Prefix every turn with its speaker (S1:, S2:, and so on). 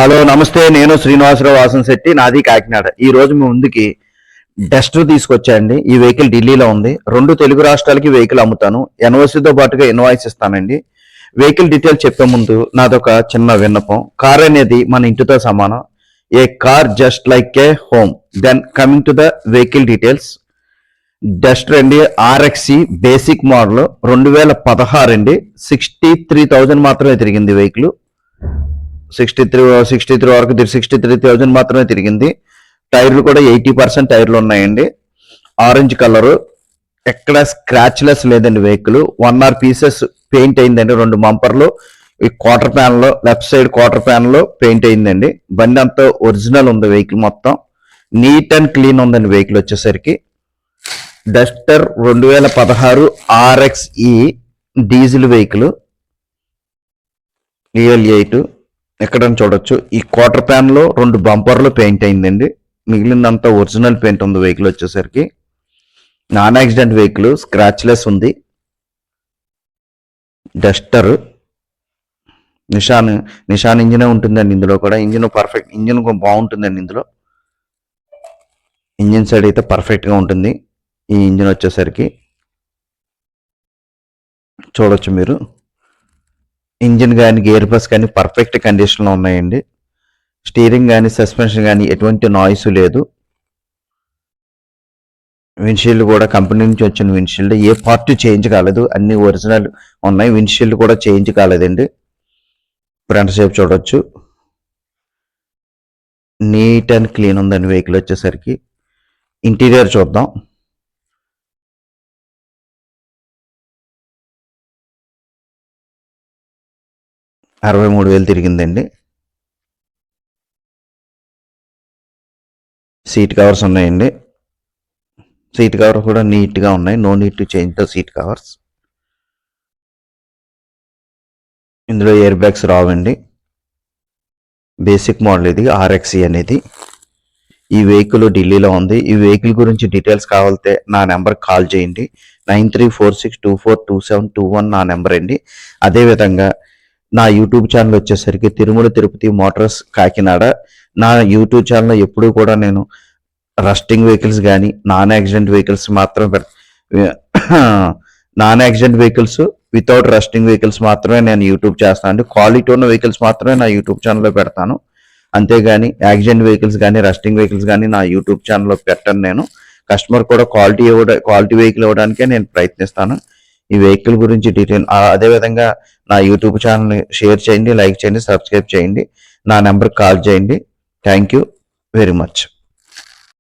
S1: Hello నమస్తే. నేను శ్రీనివాసరావు వాసంశెట్టి, నాది కాకినాడ. ఈ రోజు మీ ముందుకి డస్టర్ తీసుకొచ్చాయండి. ఈ వెహికల్ ఢిల్లీలో ఉంది. 2 తెలుగు రాష్ట్రాలకి వెహికల్ అమ్ముతాను. ఎన్ఓసితో పాటుగా ఇన్వాయిస్ ఇస్తానండి. వెహికల్ డీటెయిల్స్ చెప్పే ముందు నాదొక చిన్న విన్నపం. కార్ అనేది మన ఇంటితో సమానం. A car just like a home. Then coming to the vehicle details. Duster అండి, ఆర్ఎక్సి బేసిక్ మోడల్ 2016 అండి. 63,000 మాత్రమే తిరిగింది వెహికల్. 63 వరకు 63,000 మాత్రమే తిరిగింది. టైర్లు కూడా 80% టైర్లు ఉన్నాయండి. ఆరెంజ్ కలరు, ఎక్కడ స్క్రాచ్లెస్ లేదండి వెహికల్. 1 పీసెస్ పెయింట్ అయిందండి. 2 బంపర్లు, ఈ క్వార్టర్ ప్యాన్లో లెఫ్ట్ సైడ్ క్వార్టర్ ప్యాన్లో పెయింట్ అయిందండి. బండి అంతా ఒరిజినల్ ఉంది. వెహికల్ మొత్తం నీట్ అండ్ క్లీన్ ఉందండి. వెహికల్ వచ్చేసరికి డస్టర్ 2016 ఆర్ఎక్స్ఈ డీజిల్ వెహికల్, EL8 ఎక్కడని చూడొచ్చు. ఈ క్వార్టర్ ప్యాన్ లో 2 బంపర్లు పెయింట్ అయిందండి. మిగిలినంతా ఒరిజినల్ పెయింట్ ఉంది. వెహికల్ వచ్చేసరికి నాన్ యాక్సిడెంట్ వెహికల్, స్క్రాచ్లెస్ ఉంది. డస్టర్ నిషాన్ ఇంజినే ఉంటుందండి. ఇందులో కూడా ఇంజిన్ పర్ఫెక్ట్, ఇంజిన్ బాగుంటుందండి. ఇందులో ఇంజిన్ సైడ్ అయితే పర్ఫెక్ట్ గా ఉంటుంది. ఈ ఇంజిన్ వచ్చేసరికి చూడొచ్చు మీరు. ఇంజిన్ కానీ గేర్ బస్ కానీ పర్ఫెక్ట్ కండిషన్లో ఉన్నాయండి. స్టీరింగ్ కానీ సస్పెన్షన్ కానీ ఎటువంటి నాయిస్ లేదు. విండ్షీల్డ్ కూడా కంపెనీ నుంచి వచ్చిన విండ్షీల్డ్, ఏ పార్ట్ చేంజ్ కాలేదు, అన్ని ఒరిజినల్ ఉన్నాయి. విండ్షీల్డ్ కూడా చేంజ్ కాలేదండి. ఫ్రంట్ షేప్ చూడొచ్చు, నీట్ అండ్ క్లీన్ ఉందండి వెహికల్ వచ్చేసరికి. ఇంటీరియర్ చూద్దాం. $63,000 తిరిగిందండి. సీట్ కవర్స్ ఉన్నాయండి. సీట్ కవర్స్ కూడా నీట్గా ఉన్నాయి. No need to change the seat covers. ఇందులో ఎయిర్ బ్యాగ్స్ రావండి. బేసిక్ మోడల్ ఇది, ఆర్ఎక్సీ అనేది. ఈ వెహికల్ ఢిల్లీలో ఉంది. ఈ వెహికల్ గురించి డీటెయిల్స్ కావాలంటే నా నెంబర్కి కాల్ చేయండి. 9346242721 నా నెంబర్ అండి. అదేవిధంగా నా యూట్యూబ్ ఛానల్ వచ్చేసరికి తిరుమల తిరుపతి మోటార్స్ కాకినాడ. నా యూట్యూబ్ ఛానల్లో ఎప్పుడూ కూడా నేను రస్టింగ్ వెహికల్స్ కానీ నాన్ యాక్సిడెంట్ వెహికల్స్ మాత్రమే non accident vehicles without rusting vehicles మాత్రమే నేను యూట్యూబ్ చేస్తాను అండి. క్వాలిటీ ఉన్న వెహికల్స్ మాత్రమే నా యూట్యూబ్ ఛానల్లో పెడతాను. అంతేగాని యాక్సిడెంట్ వెహికల్స్ కానీ రస్టింగ్ వెహికల్స్ కానీ నా యూట్యూబ్ ఛానల్లో పెట్టను. నేను కస్టమర్ కూడా క్వాలిటీ వెహికల్ ఇవ్వడానికే నేను ప్రయత్నిస్తాను. ఈ వెహికల్ గురించి డీటెయిల్ అదేవిధంగా నా యూట్యూబ్ ఛానల్ని షేర్ చేయండి, లైక్ చేయండి, సబ్స్క్రైబ్ చేయండి, నా నెంబర్కి కాల్ చేయండి. Thank you very much.